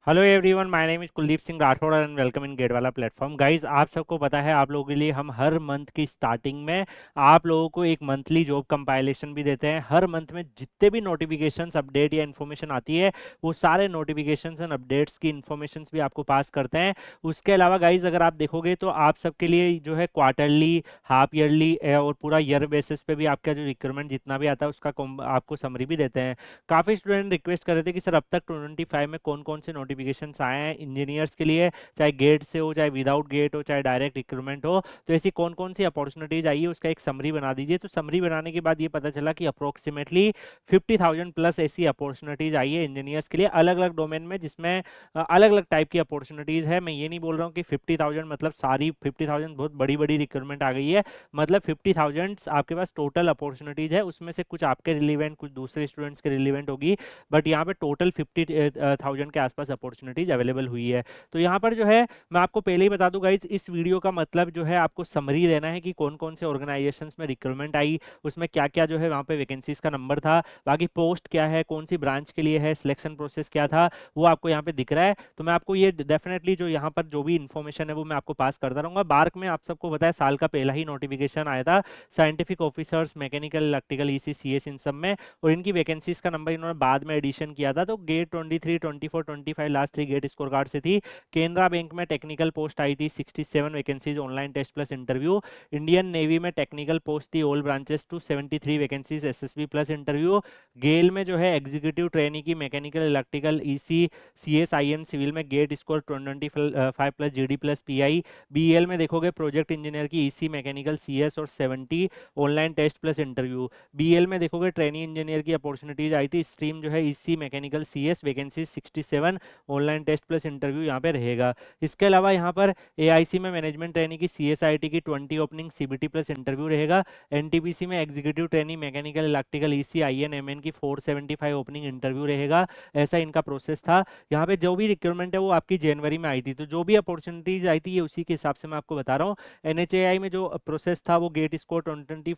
Hello everyone, my name is Kuldeep Singh Rathore and welcome in GATE वाला platform. Guys, आप सबको पता है, आप लोगों के लिए हम हर मंथ की स्टार्टिंग में आप लोगों को एक मंथली जॉब कंपाइलेशन भी देते हैं। हर मंथ में जितने भी नोटिफिकेशंस, अपडेट या इन्फॉर्मेशन आती है, वो सारे नोटिफिकेशंस एंड अपडेट्स की इन्फॉर्मेशंस भी आपको पास करते हैं। उसके अलावा गाइस, अगर आप देखोगे तो आप सबके लिए जो है क्वार्टरली, हाफ ईयरली और पूरा ईयर बेसिस पे भी आपका जो रिक्रूटमेंट जितना भी आता है उसका आपको समरी भी देते हैं। काफ़ी स्टूडेंट रिक्वेस्ट कर रहे थे कि सर अब तक 25 में कौन कौन से नोटिफिकेशंस आए हैं इंजीनियर्स के लिए, चाहे गेट से हो, चाहे विदाउट गेट हो, चाहे डायरेक्ट रिक्रूटमेंट हो, तो ऐसी कौन कौन सी अपॉर्चुनिटीज आई है उसका एक समरी बना दीजिए। तो समरी बनाने के बाद ये पता चला कि अप्रोक्सीमेटली 50,000 प्लस ऐसी अपॉर्चुनिटीज आई है इंजीनियर्स के लिए अलग अलग डोमेन में, जिसमें अलग अलग टाइप की अपॉर्चुनिटीज है। मैं ये नहीं बोल रहा हूँ कि 50,000 मतलब सारी 50,000 बहुत बड़ी बड़ी रिक्रूटमेंट आ गई है। मतलब 50,000 आपके पास टोटल अपॉर्चुनिटीज है, उसमें से कुछ आपके रिलीवेंट, कुछ दूसरे स्टूडेंट्स के रिलीवेंट होगी, बट यहाँ पे टोटल 50,000 के आसपास अपॉर्चुनिटीज अवेलेबल हुई है। तो यहाँ पर जो है, मैं आपको पहले ही बता दूं गाइज, इस वीडियो का मतलब जो है आपको समरी देना है कि कौन कौन से ऑर्गेनाइजेशंस में रिक्रूटमेंट आई, उसमें क्या क्या जो है वहाँ पे वैकेंसीज का नंबर था, बाकी पोस्ट क्या है, कौन सी ब्रांच के लिए है, सिलेक्शन प्रोसेस क्या था, वो आपको यहाँ पे दिख रहा है। तो मैं आपको ये डेफिनेटली जो यहाँ पर जो भी इन्फॉर्मेशन है वो मैं आपको पास करता रहूंगा। बार्क में आप सबको बताया साल का पहला ही नोटिफिकेशन आया था, scientific officers, mechanical, electrical, EC, CS, इन सब में, और इनकी वैकेंसीज का नंबर इन्होंने बाद में एडिशन किया था। तो GATE 23, 24, 25 last 3 GATE score card से थी। केनरा बैंक में टेक्निकल पोस्ट आई थी 67 vacancies, online test plus interview. Indian navy में टेक्निकल पोस्ट थी all branches to 73 vacancies, SSB plus interview. गेल में जो है एग्जीक्यूटिव ट्रेनी की mechanical, electrical, EC, CS, IN, civil में GATE score 25 plus GD plus PI. BL में देखोगे project engineer की ईसी, मैकेनिकल, सीएस और 70 online test plus interview. BL में देखोगे ट्रेनी इंजीनियर की अपॉर्चुनिटीज आई थी, स्ट्रीम जो है EC, mechanical, CS, vacancy 67, online test plus interview यहाँ पे रहेगा। इसके अलावा यहाँ पर एआईसी में मैनेजमेंट ट्रेनी की, सीएसआईटी की 20 ओपनिंग, सीबीटी प्लस इंटरव्यू रहेगा। एनटीपीसी में executive trainee mechanical, electrical, EC, IN, MN की 475 ओपनिंग, इंटरव्यू रहेगा। ऐसा इनका प्रोसेस था। यहाँ पे जो भी रिक्रूटमेंट है वो आपकी जनवरी में आई थी, तो जो भी अपॉर्चुनिटीज आई थी ये उसी के हिसाब से मैं आपको बता रहा हूँ। एनएचएआई में जो प्रोसेस था वो गेट स्कोर 20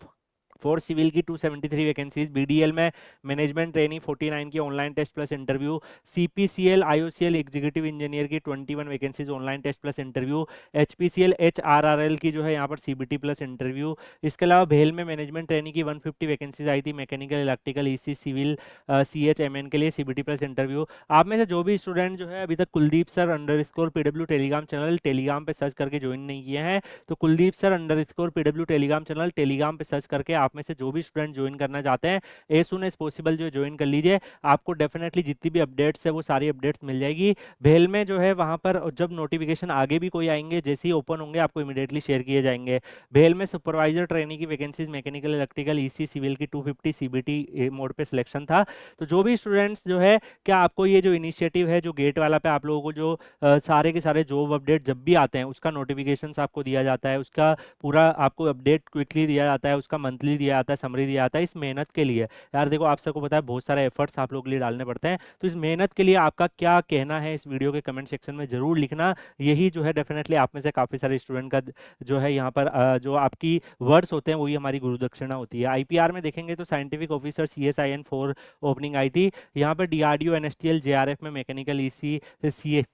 फोर सिविल की 273 वैकेंसीज, बीडीएल में मैनेजमेंट ट्रेनिंग 49 की, online test plus interview. CPCL IOCL executive engineer की 21 vacancies, online test plus interview. HPCL HRRL की जो है यहाँ पर सीबीटी प्लस इंटरव्यू। इसके अलावा भेल में मैनेजमेंट ट्रेनिंग की 150 वैकेंसीज आई थी, मैकेनिकल, इलेक्ट्रिकल, ईसी, सिविल, सीएचएमएन के लिए सीबीटी प्लस इंटरव्यू। आप में से जो भी स्टूडेंट जो है अभी तक Kuldeep sir underscore PW telegram channel telegram पे सर्च करके ज्वाइन नहीं किए हैं, तो Kuldeep sir underscore PW telegram channel telegram पे सर्च करके आप में से जो भी स्टूडेंट ज्वाइन करना चाहते हैं एज सुन एज पॉसिबल जो ज्वाइन कर लीजिए। आपको डेफिनेटली जितनी भी अपडेट्स है वो सारी अपडेट्स मिल जाएगी। भेल में जो है वहां पर जब नोटिफिकेशन आगे भी कोई आएंगे, जैसे ही ओपन होंगे आपको इमीडिएटली शेयर किए जाएंगे। भेल में सुपरवाइजर ट्रेनिंग की vacancies, mechanical, electrical, EC, civil की 250 सीबीटी मोड पे सिलेक्शन था। तो जो भी स्टूडेंट्स जो है, क्या आपको ये जो इनिशिएटिव है जो गेट वाला पे आप लोगों को जो सारे के सारे जॉब अपडेट जब भी आते हैं उसका नोटिफिकेशन आपको दिया जाता है, उसका पूरा आपको अपडेट क्विकली दिया जाता है, उसका मंथली दिया जाता है, समरी दिया जाता है, इस मेहनत के लिए। यार देखो, आप सबको पता है बहुत सारे एफर्ट्स आप लोग के लिए डालने पड़ते हैं, तो इस मेहनत के लिए आपका क्या कहना है इस वीडियो के कमेंट सेक्शन में जरूर लिखना। यही जो है डेफिनेटली आप में से काफी सारे स्टूडेंट का जो है यहाँ पर जो आपकी वर्ड्स होते हैं वही हमारी गुरु दक्षिणा होती है। आईपीआर में देखेंगे तो साइंटिफिक ऑफिसर सीएसआईएन 4 ओपनिंग आई थी। यहाँ पर डीआरडीओ, एनएसटीएल, जेआरएफ में मैकेनिकल, ईसी, सी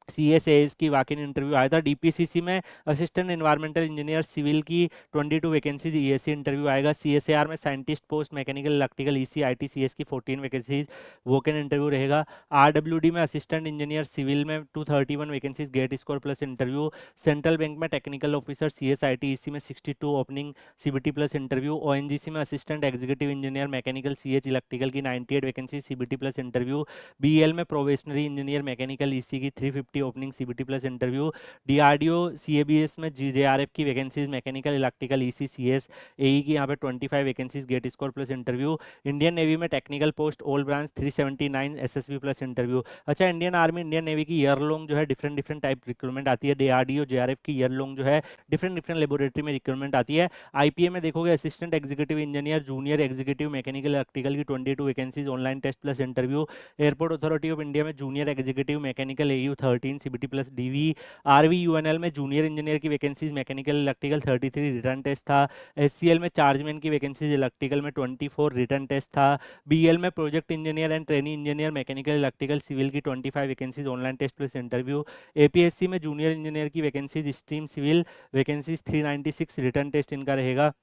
सीएसएस की वाकिन इंटरव्यू आया था। डीपीसीसी में असिस्टेंट एनवायरमेंटल इंजीनियर सिविल की 22 वैकेंसीज, ईएससी इंटरव्यू आएगा। सीएसएआर में scientist post, mechanical, electrical, EC, IT, CS की 14 वैकेंसीज, वोकन इंटरव्यू रहेगा। आरडब्ल्यूडी में असिस्टेंट इंजीनियर सिविल में 231 vacancies, GATE score plus interview. Central Bank में technical officer, CS, IT, EC में 62 opening, CBT plus interview. ONGC में assistant executive engineer, mechanical, CH, electrical की 98 vacancy, CBT plus interview. BL में probationary engineer, mechanical, EC की 350 opening, CBT plus interview. DRDO सीएबीएस में JRF की vacancies, mechanical, electrical, EC, CS, AE की यहाँ पे 25 vacancies, GATE score plus interview. Indian navy में technical post all branch 379, SSB plus interview. अच्छा, Indian Army, Indian Navy की year long जो है डिफरेंट डिफरेंट टाइप रिक्रूटमेंट आती है। डीआरडीओ, जेआरएफ की ईयर लॉन्ग जो है डिफरेंट डिफरेंट लेबोरेटरी में रिक्रूटमेंट आती है। आईपीए में देखोगे assistant executive engineer, junior executive, mechanical, electrical की 22 vacancies, online test plus interview. Airport Authority of India में junior executive, mechanical, AU 14 CBT plus DV. RVUNL में जूनियर इंजीनियर की vacancies mechanical electrical 33 written test था। HCL में chargeman की vacancies electrical में 24 written test था। BEL में project engineer and trainee engineer mechanical electrical civil की 25 vacancies online test plus interview. APSC में जूनियर इंजीनियर की vacancies stream civil vacancies 396 written test इनका रहेगा।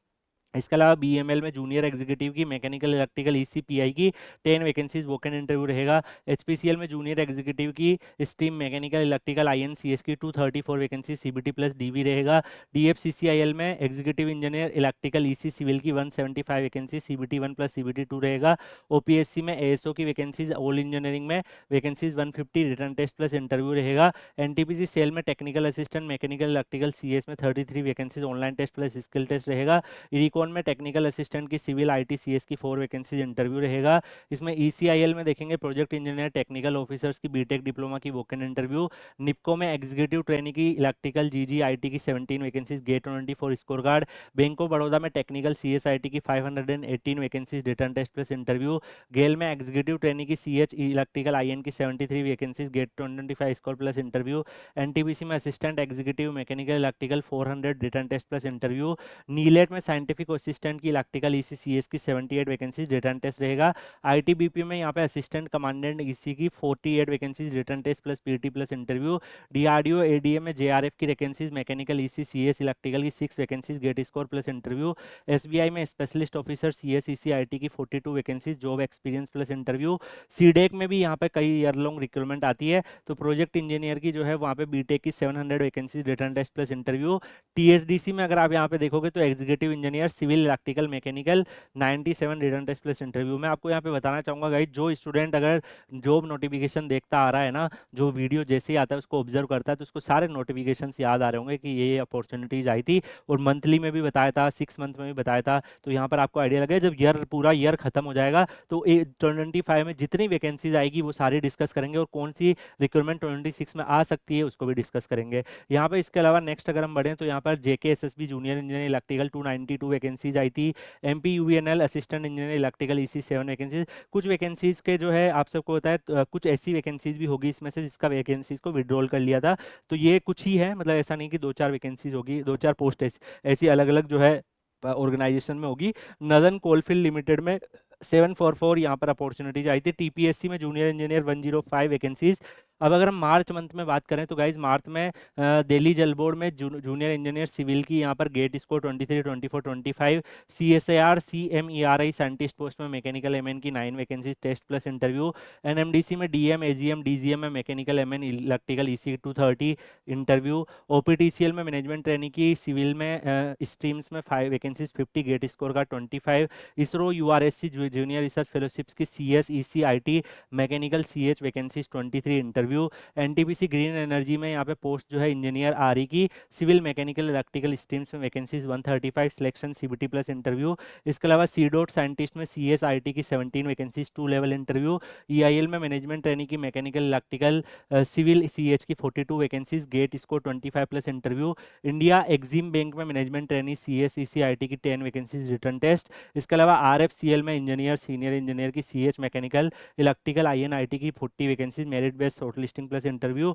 इसके अलावा बीएमएल में जूनियर एग्जीक्यूटिव की मैकेनिकल इलेक्ट्रिकल ईसीपीआई की 10 वैकेंसीज वोकन इंटरव्यू रहेगा। एचपीसीएल में जूनियर एग्जीक्यूटिव की स्ट्रीम मैकेनिकल इलेक्ट्रिकल आईएनसीएस की 234 वैकेंसी सीबीटी प्लस डीवी रहेगा। डीएफसीसीआईएल में executive engineer electrical EC civil की 175 वैकेंसी सीबीटी 1 प्लस सीबीटी 2 रहेगा। ओपीएससी में एएसओ की वैकेंसीज ऑल इंजीनियरिंग में vacancies 150 written test plus interview रहेगा। एनटीपीसी सेल में technical assistant mechanical electrical CS में 33 vacancies online test plus skill test रहेगा। IRCON में टेक्निकल असिस्टेंट की सिविल आईटीसीएस की 4 वैकेंसीज इंटरव्यू रहेगा। इसमें ईसीआईएल में देखेंगे प्रोजेक्ट इंजीनियर टेक्निकल ऑफिसर्स की बीटेक डिप्लोमा की वोकन इंटरव्यू। निपको में एग्जीक्यूटिव ट्रेनी की इलेक्ट्रिकल जीजीआईटी की 17 vacancies GATE 24 score card. Bank of Baroda में टेक्निकल सीएसआईटी की 518 vacancies written test plus interview. गेल में एग्जीक्यूटिव ट्रेनी की सीएच इलेक्ट्रिकल आईएन की 73 vacancies GATE 25 score plus interview. NTPC में assistant executive mechanical electrical 400 written test plus interview. NIELIT में scientific assistant की electrical EC CS की 78 vacancies written test रहेगा। ITBP में यहाँ पे असिस्टेंट कमांडेंट ईसी की 48 vacancies written test plus PT plus interview. DRDO ADA में जेआरएफ की वैकेंसीज मैकेनिकल ईसीसीएस इलेक्ट्रिकल की 6 vacancies GATE score plus interview. SBI में स्पेशलिस्ट ऑफिसर सीएस ईसीआईटी की 42 vacancies job experience plus interview. CDAC में भी यहाँ पे कई ईयर लॉन्ग रिक्रूटमेंट आती है, तो प्रोजेक्ट इंजीनियर की जो है वहाँ पे बीटेक की 700 vacancies written test plus interview. TSDC में अगर आप यहाँ पे देखोगे तो executive engineer civil electrical mechanical 97 written test plus interview. मैं आपको यहाँ पे बताना चाहूंगा गाइस, जो स्टूडेंट अगर जॉब नोटिफिकेशन देखता आ रहा है ना, जो वीडियो जैसे ही आता है उसको ऑब्जर्व करता है, तो उसको सारे नोटिफिकेशन याद आ रहे होंगे कि ये अपॉर्चुनिटीज आई थी, और मंथली में भी बताया था, 6 मंथ में भी बताया था। तो यहाँ पर आपको आइडिया लगे, जब पूरा ईयर खत्म हो जाएगा तो 25 में जितनी वैकेंसीज आएगी वो सारी डिस्कस करेंगे, और कौन सी रिक्रूटमेंट 26 में आ सकती है उसको भी डिस्कस करेंगे यहाँ पे। इसके अलावा नेक्स्ट अगर हम बढ़ें तो यहाँ पर JK SSB junior engineer electrical 292 vacancies आई थी। MP UVNL assistant engineer electrical EC 7 vacancies. कुछ वैकेंसीज के जो है आप सबको होता है कुछ ऐसी वैकेंसीज भी होगी इसमें से जिसका वैकेंसीज को विड्रॉल कर लिया था, तो ये कुछ ही है, मतलब ऐसा नहीं कि 2-4 वैकेंसीज होगी, 2-4 पोस्ट ऐसी अलग अलग जो है ऑर्गेनाइजेशन में होगी। नदन कोलफील्ड लिमिटेड में 744 यहाँ पर अपॉर्चुनिटीज आई थी। टीपीएससी में जूनियर इंजीनियर 105 वैकेंसीज। अब अगर हम मार्च मंथ में बात करें तो गाइज मार्च में दिल्ली जल बोर्ड में जूनियर इंजीनियर सिविल की यहाँ पर GATE score 23, 24, 25। CSIR CMERI scientist post में मैकेनिकल एमएन की 9 vacancies test plus interview. NMDC में डीएम एजीएम डीजीएम में mechanical MN electrical EC 230 interview. OPTCL में मैनेजमेंट ट्रेनिंग की सिविल में स्ट्रीम्स में 5 वैकेंसीज 50 गेट स्कोर का 25। ISRO URSC junior research fellowships की CS EC IT mechanical CH vacancies 23 interview. NTPC green energy में यहाँ पे पोस्ट जो है इंजीनियर आरई की सिविल मैकेनिकल इलेक्ट्रिकल स्ट्रीम्स में vacancies 135 selection CBT plus interview. इसके अलावा सी डॉट साइंटिस्ट में सीएस आईटी की 17 वैकेंसीज 2 लेवल इंटरव्यू। ईआईएल में मैनेजमेंट ट्रेनिंग की मैकेनिकल इलेक्ट्रिकल सिविल सीएच की 42 vacancies GATE score 25 plus interview. India Exim bank में management training CS ECIT की 10 vacancies written test. इसके अलावा आरएफसीएल में इंजीनियर सीनियर इंजीनियर की सीएच मैकेनिकल इलेक्ट्रिकल आईएनआईटी की 40 vacancies merit based shortlisting plus interview.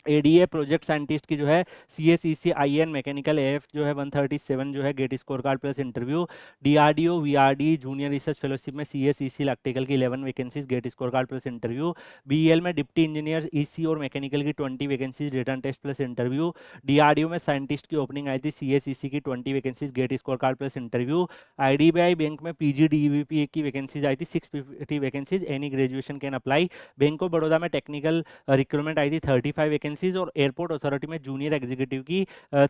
ADA project scientist की जो है सीएसईसी आईएन मैकेनिकल एफ जो है 137 जो है GATE score card plus interview. DRDO VRD junior research fellowship में सीएसईसी इलेक्ट्रिकल की 11 vacancies GATE score card plus interview. BEL में डिप्टी इंजीनियर ईसी और मैकेनिकल की 20 vacancies written test plus interview. DRDO में साइंटिस्ट की ओपनिंग आई थी CSEC की 20 vacancies GATE score card plus interview. IDBI bank में पीजीडीवीपी की वैकेंसीज आई थी 650 vacancies any graduation can apply. Bank of Baroda में टेक्निकल रिक्रूटमेंट आई थी 35 वैकेंसीज। और एयरपोर्ट अथॉरिटी में जूनियर एग्जीक्यूटिव की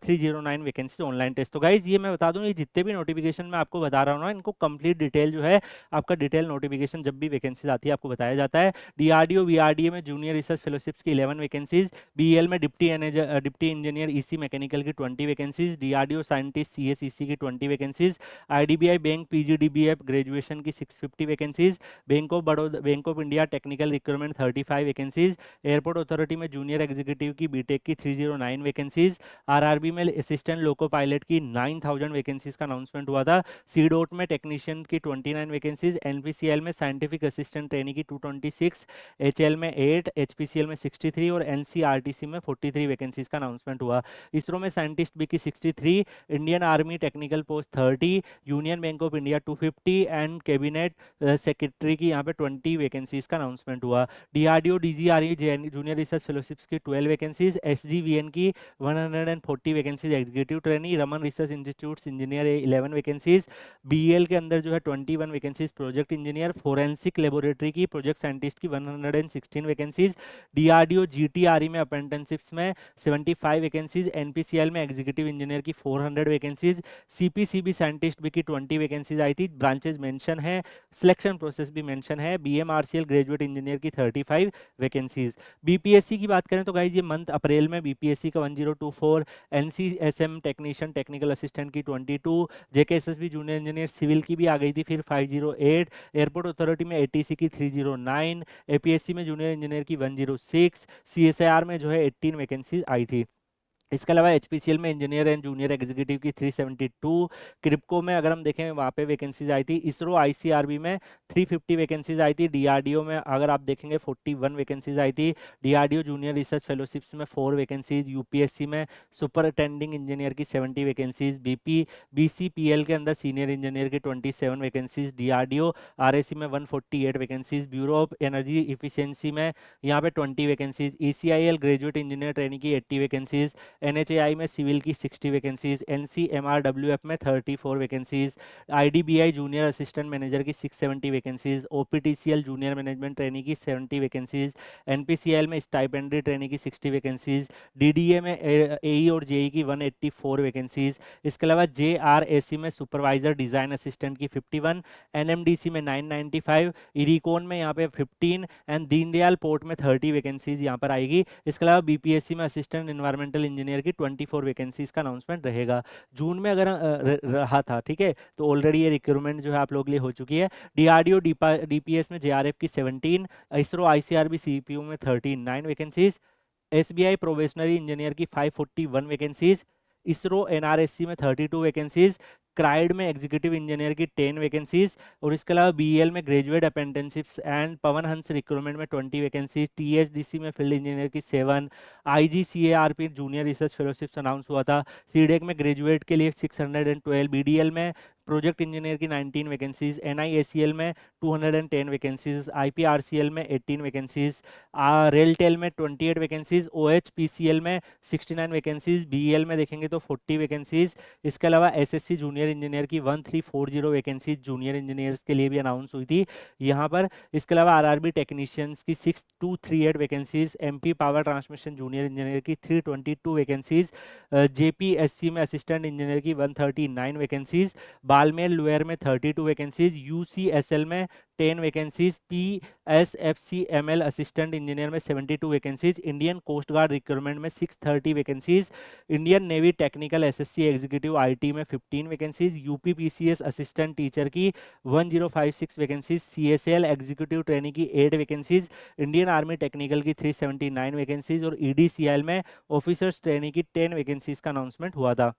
309 वैकेंसीज ऑनलाइन टेस्ट। तो गाइज ये मैं बता दूं, ये जितने भी नोटिफिकेशन मैं आपको बता रहा हूँ ना, इनको कंप्लीट डिटेल जो है आपका डिटेल नोटिफिकेशन जब भी वैकेंसीज आती है आपको बताया जाता है। डीआरडीओ वीआरडीए में जूनियर रिसर्च फेलोशिप्स की 11 वैकेंसीज। बीएल में डिप्टी इंजीनियर ईसी मैकेनिकल की 20 वैकेंसीज। डीआरडीओ साइंटिस्ट सीएसईसी की 20 vacancies. IDBI bank PGDBF graduation की 650 vacancies. Bank of India technical recruitment 35 vacancies. Airport authority में जूनियर एग्जीक्यूटिव एग्जीक्यूटिव की BTech की 309 vacancies, RRB में assistant loco pilot की 9000 vacancies का announcement हुआ था, सी डॉट में टेक्नीशियन की 29 वैकेंसीज, एनपीसीएल में साइंटिफिक असिस्टेंट ट्रेनी की 226, एचएल में 8, एचपीसीएल में 63 और एनसीआरटीसी में 43 वैकेंसीज का अनाउंसमेंट हुआ। इसरो में साइंटिस्ट बी की 63, Indian Army technical post 30, Union Bank of India 250 and cabinet secretary की यहाँ पे 20 वैकेंसीज का अनाउंसमेंट हुआ। DRDO DGRE junior research fellowships की 12 वैकेंसीज, एसजीवीएन की 140 vacancies executive trainee, Raman research institute engineer 11 vacancies, BL के अंदर जो है 21 vacancies project engineer, forensic laboratory की प्रोजेक्ट साइंटिस्ट की 116 वैकेंसीज, डीआरडीओ जीटीआरई में अप्रेंटिसशिप्स में 75 वैकेंसीज, एनपीसीएल में एग्जीक्यूटिव इंजीनियर की 400 वैकेंसीज, सीपीसीबी साइंटिस्ट भी की 20 वैकेंसीज आई थी। ब्रांचेस मेंशन है, सिलेक्शन प्रोसेस भी मेंशन है, बीएमआरसीएल ग्रेजुएट इंजीनियर की 35 वैकेंसीज। बीपीएससी की बात करें तो गाइज ये मंथ अप्रैल में बीपीएससी का 1024, एनसीएसएम टेक्नीशियन टेक्निकल असिस्टेंट की 22, जेकेएसएसबी जूनियर इंजीनियर सिविल की भी आ गई थी फिर 508, एयरपोर्ट अथॉरिटी में एटीसी की 309, एपीएससी में जूनियर इंजीनियर की 106, सीएसआईआर में जो है 18 वैकेंसीज आई थी। इसके अलावा एचपीसीएल में इंजीनियर एंड जूनियर एग्जीक्यूटिव की 372, क्रिप्को में अगर हम देखें वहाँ पे वैकेंसीज आई थी, इसरो आईसीआरबी में 350 वैकेंसीज आई थी, डीआरडीओ में अगर आप देखेंगे 41 वैकेंसीज आई थी, डीआरडीओ जूनियर रिसर्च फेलोशिप्स में 4 वैकेंसीज, यूपीएससी में सुपरिटेंडिंग इंजीनियर की 70 वैकेंसीज, बीसीपीएल के अंदर सीनियर इंजीनियर की 27 वैकेंसीज, डीआरडीओ आरएसी में 148 vacancies, bureau of energy efficiency में यहाँ पे 20 vacancies, ECIL graduate engineer training की 80 वैकेंसीज, एनएचएआई में सिविल की 60 वैकेंसीज, एनसीएमआरडब्ल्यूएफ में 34 vacancies, IDBI junior assistant manager की 670 वैकेंसीज, ओपीटीसीएल जूनियर मैनेजमेंट ट्रेनी की 70 वैकेंसीज, एनपीसीएल में स्टाइपेंडरी ट्रेनी की 60 वैकेंसीज, डीडीए में एई और जेई की 184 वैकेंसीज। इसके अलावा जेआरएसी में सुपरवाइजर डिजाइन असिस्टेंट की 51, एनएमडीसी में 995, इरिकॉन में यहाँ पे 15 एंड दीनदयाल पोर्ट में 30 वैकेंसीज यहाँ पर आएगी। इसके अलावा बीपीएससी में असिस्टेंट इन्वायरमेंटल इंजीनियर की 24 वैकेंसीज का अनाउंसमेंट रहेगा। जून में अगर रहा था, ठीक है, तो ऑलरेडी ये रिक्रूटमेंट जो है आप लोग के लिए हो चुकी है। डीआरडीओ डीपीएस में जेआरएफ की 17, इसरो आईसीआरबी सीपीयू में 39 वैकेंसीज, एसबीआई प्रोबेशनरी इंजीनियर की 541 वैकेंसीज, इसरो एनआरएससी में 32 वैकेंसीज, क्राइड में एग्जीक्यूटिव इंजीनियर की 10 वैकेंसीज और इसके अलावा बीईएल में graduate अप्रेंटिसशिप्स and Pawan Hans recruitment में 20 वैकेंसीज, टीएचडीसी में फील्ड इंजीनियर की 7, आईजीसीएआरपी जूनियर रिसर्च फेलोशिप्स अनाउंस हुआ था, सीडेक में ग्रेजुएट के लिए 612, बीडीएल में प्रोजेक्ट इंजीनियर की 19 वैकेंसीज, एनआईएसीएल में 210 वैकेंसीज, आईपीआरसीएल में 18 वैकेंसीज, रेलटेल में 28 वैकेंसीज, ओएचपीसीएल में 69 वैकेंसीज, बीईएल में देखेंगे तो 40 वैकेंसीज। इसके अलावा एसएससी जूनियर इंजीनियर की 1340 वैकेंसीज जूनियर इंजीनियर्स के लिए भी अनाउंस हुई थी यहाँ पर। इसके अलावा आरआरबी टेक्नीशियंस की 6238 vacancies, MP power transmission junior engineer की 322 वैकेंसीज, जेपीएससी में असिस्टेंट इंजीनियर की 139 वैकेंसीज, बालमेर लोअर में 32 वैकेंसीज, यूसीएसएल में 10 वैकेंसीज, पीएसएफसीएमएल असिस्टेंट इंजीनियर में 72 vacancies, Indian Coast Guard recruitment में 630 vacancies, Indian Navy technical SSC executive IT में 15 वैकेंसीज, यूपीपीसीएस असिस्टेंट टीचर की 1056 vacancies, CSL executive training की 8 वैकेंसीज, इंडियन आर्मी टेक्निकल की 379 vacancies और ईडीसीएल में ऑफिसर्स ट्रेनिंग की 10 वैकेंसीज का अनाउंसमेंट हुआ था।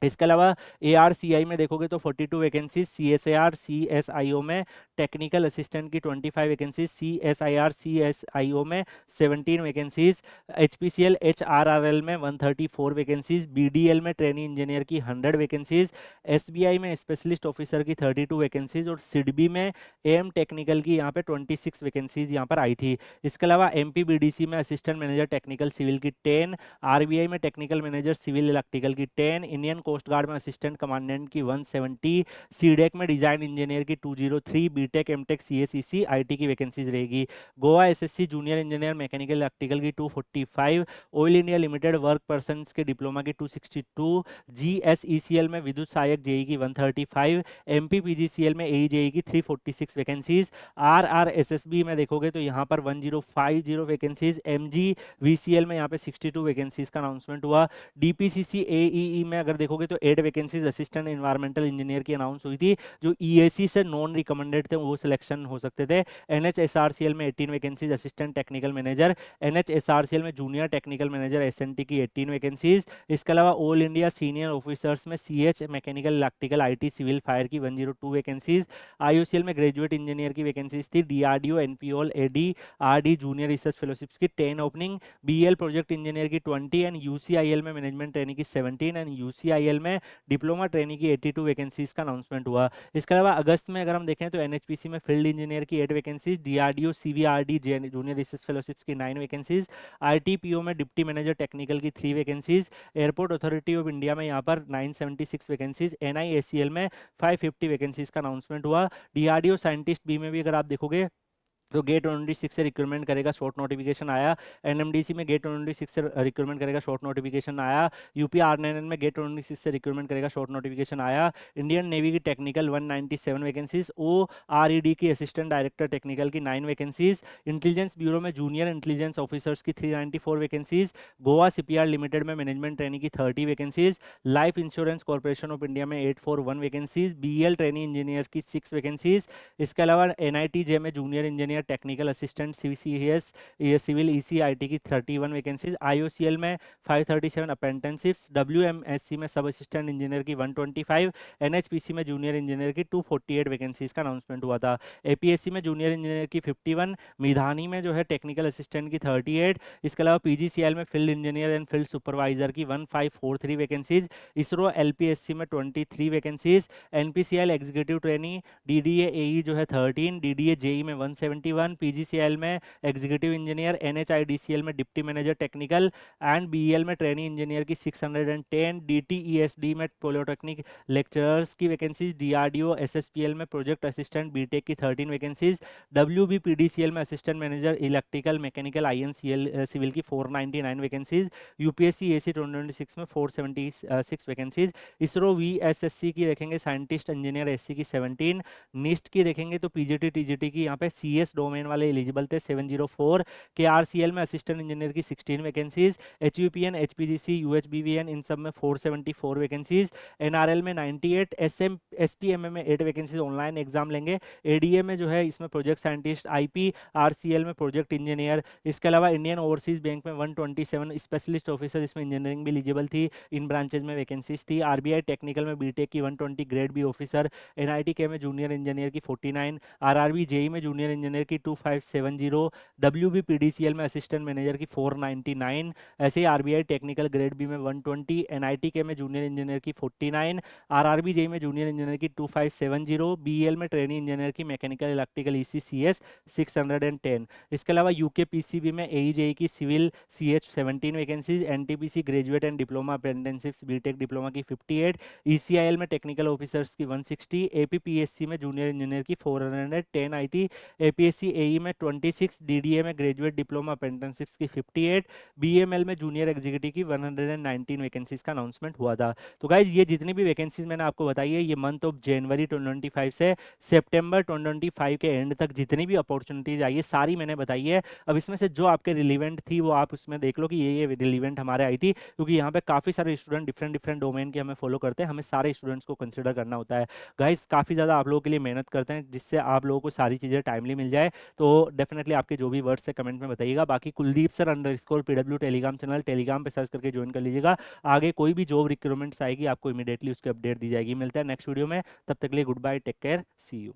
इसके अलावा एआरसीआई में देखोगे तो 42 वैकेंसीज, सीएसआईआर सीएसआईओ में टेक्निकल असिस्टेंट की 25 वैकेंसीज, सीएसआईआर सीएसआईओ में 17 वैकेंसीज, एचपीसीएल एचआरआरएल में 134 वैकेंसीज, बीडीएल में ट्रेनी इंजीनियर की 100 वैकेंसीज, एसबीआई में स्पेशलिस्ट ऑफिसर की 32 वैकेंसीज और सिडबी में एम टेक्निकल की यहाँ पे 26 वैकेंसीज यहाँ पर आई थी। इसके अलावा एमपीबीडीसी में असिस्टेंट मैनेजर टेक्निकल सिविल की 10, आरबीआई में टेक्निकल मैनेजर सिविल इलेक्ट्रिकल की 10, इंडियन कोस्ट गार्ड में असिस्टेंट कमांडेंट की 170, सीडेक में डिजाइन इंजीनियर की 203, बीटेक एमटेक सीएसईसी आईटी की वैकेंसीज रहेगी। Goa SSC junior engineer mechanical electrical की 245, oil India limited work person के डिप्लोमा की 262, जीएसईसीएल में विद्युत सहायक जेई की 135, एमपीपीजीसीएल में एई की 346 वैकेंसीज, आरआरएसएसबी में देखोगे तो यहाँ पर 1050 वैकेंसीज, एमजी वीसीएल में यहाँ पे 62 वैकेंसीज का अनाउंसमेंट हुआ। डीपीसीसी एईई में अगर देखोगे देखोगे तो 8 वैकेंसीज असिस्टेंट इन्वायरमेंटल इंजीनियर की अनाउंस हुई थी, जो ईएसी से नॉन रिकमेंडेड थे वो सिलेक्शन हो सकते थे। एनएचएसआरसीएल में 18 vacancies assistant technical manager, NHSRCL में जूनियर टेक्निकल मैनेजर एसएनटी की 18 वैकेंसीज। इसके अलावा ऑल इंडिया सीनियर ऑफिसर्स में CH mechanical electrical IT civil fire की 102 वैकेंसीज। आईओसीएल में ग्रेजुएट इंजीनियर की वैकेंसीज थी। DRDO NPOL AD RD junior research fellowships की 10 ओपनिंग, बीएल प्रोजेक्ट इंजीनियर की 20 एंड यूसीआईएल में मैनेजमेंट ट्रेनिंग की 17 एंड यूसीआईएल में डिप्लोमा ट्रेनिंग की 82 वैकेंसीज का अनाउंसमेंट हुआ। इसके अलावा अगस्त में अगर हम देखें तो एनएचपीसी में फील्ड इंजीनियर की 8 vacancies, DRDO CVRD junior research fellowships की 9 वैकेंसीज, आरटीपीओ में डिप्टी मैनेजर टेक्निकल की 3 vacancies, airport Authority of India में यहाँ पर 976 वैकेंसीज, एनआईएसीएल में 550 वैकेंसीज का अनाउंसमेंट हुआ। डीआरडीओ साइंटिस्ट बी में भी अगर आप देखोगे तो गेट 26 से रिक्रूटमेंट करेगा, शॉर्ट नोटिफिकेशन आया। एनएमडीसी में गेट 26 से रिक्रूटमेंट करेगा, शॉर्ट नोटिफिकेशन आया। यूपी आरएनएन में गेट 26 से रिक्रूटमेंट करेगा, शॉर्ट नोटिफिकेशन आया। इंडियन नेवी की टेक्निकल 197 वैकेंसीज, ओ आरईडी की असिस्टेंट डायरेक्टर टेक्निकल की 9 वैकेंसीज, इंटेलिजेंस ब्यूरो में जूनियर इंटेलिजेंस ऑफिसर्स की 394 वैकेंसीज, गोवा सीपीआर लिमिटेड में मैनेजमेंट ट्रेनिंग की 30 vacancies, life insurance corporation of India में 841 वैकेंसीज, बीएल ट्रेनिंग इंजीनियर की 6 वैकेंसीज। इसके अलावा एनआईटीजे में junior engineer technical assistant CCS ये सिविल ईसीआईटी की 31 वैकेंसीज, आईओसीएल में 537 अप्रेंटिसशिप्स, डब्ल्यूएमएससी में सब असिस्टेंट इंजीनियर की 125, एनएचपीसी में जूनियर इंजीनियर की 248 वैकेंसीज का अनाउंसमेंट हुआ था। एपीएससी में जूनियर इंजीनियर की 51, मिधानी में जो है टेक्निकल असिस्टेंट की 38, इसके अलावा पीजीसीएल में field engineer and field supervisor की 1543 वैकेंसीज, इसरो एलपीएससी में 23 vacancies, NPCL executive trainee DDA AE जो है 13, डीडीए जेई में 171, पीजीसीएल में एग्जीक्यूटिव इंजीनियर, एनएचआईडीसीएल में deputy manager technical and BEL में ट्रेनी इंजीनियर की 610, डीटीईएसडी में पॉलिटेक्निक लेक्चरर्स की वैकेंसीज, डीआरडीओ एसएसपीएल में प्रोजेक्ट असिस्टेंट बीटेक की 13 वैकेंसीज, डब्ल्यूबीपीडीसीएल में assistant manager electrical mechanical INCL civil की 499 वैकेंसीज, यूपीएससी एसी 2026 में 476 वैकेंसीज, इसरो वीएसएससी की देखेंगे साइंटिस्ट इंजीनियर एससी की 17, निस्ट की देखेंगे तो पीजीटी टीजीटी की यहाँ पे सीएस डोमेन वाले एलिजिबल थे 704, के आरसीएल में असिस्टेंट इंजीनियर की 16 वैकेंसीज, एचयूपीएन एचपीजीसी यूएचबीवीएन इन सब में 474 वैकेंसीज, एनआरएल में 98, एसपीएमए में 8 वैकेंसीज ऑनलाइन एग्जाम लेंगे, एडीए में जो है इसमें प्रोजेक्ट साइंटिस्ट, आईपी आरसीएल में प्रोजेक्ट इंजीनियर, इसके अलावा इंडियन ओवरसीज बैंक में 127 स्पेशलिस्ट ऑफिसर, इसमें इंजीनियरिंग भी एलिजिबल थी, इन ब्रांचेज में वैकेंसीज थी। आरबीआई टेक्निकल में बीटेक की 120 ग्रेड बी ऑफिसर, एनआईटी के में जूनियर इंजीनियर की 49, आरआरबी जेई में जूनियर इंजीनियर की 2570, डब्ल्यूबीपीडीसीएल में असिस्टेंट मैनेजर की 499, ऐसे ही आरबीआई टेक्निकल ग्रेड बी में 120, एनआईटी के में जूनियर इंजीनियर की 49, आरआरबी जेई में जूनियर इंजीनियर की 2570, बीएल में ट्रेनिंग इंजीनियर की मैकेनिकल इलेक्ट्रिकल ईसीसीएस 610। इसके अलावा यूके पीसीबी में एईजेई की civil CH 17 vacancies, NTPC graduate and diploma apprenticeships BTech diploma की 58, ईसीआईएल में टेक्निकल ऑफिसर्स की 160, एपीपीएससी में जूनियर इंजीनियर की 410 आई थी, एपीएससी एई में 26, डीडीए में ग्रेजुएट डिप्लोमा अप्रेंटिसशिप्स की 58, बीएमएल में जूनियर एग्जीक्यूटिव की 119 वैकेंसीज का अनाउंसमेंट हुआ था। तो गाइज ये जितनी भी वैकेंसीज मैंने आपको बताई है ये मंथ ऑफ जनवरी 2025 से सितंबर 2025 के एंड तक जितनी भी अपॉर्चुनिटीज आई है सारी मैंने बताई है। अब इसमें से जो आपके रिलीवेंट थी वो आप उसमें देख लो कि ये रिलीवेंट हमारे आई थी, क्योंकि यहाँ पे काफ़ी सारे स्टूडेंट डिफरेंट डिफरेंट डोमेन के हमें फॉलो करते हैं, हमें सारे स्टूडेंट्स को कंसिडर करना होता है। गाइस काफ़ी ज़्यादा आप लोगों के लिए मेहनत करते हैं जिससे आप लोगों को सारी चीज़ें टाइमली मिल जाए। तो डेफिनेटली आपके जो भी वर्ड्स है कमेंट में बताइएगा। बाकी Kuldeep sir _PW Telegram channel telegram पे सर्च करके ज्वाइन कर लीजिएगा। आगे कोई भी जॉब रिक्रूटमेंट्स आएगी आपको इमीडिएटली उसकी अपडेट दी जाएगी। मिलता है नेक्स्ट वीडियो में, तब तक के लिए goodbye, take care, see you.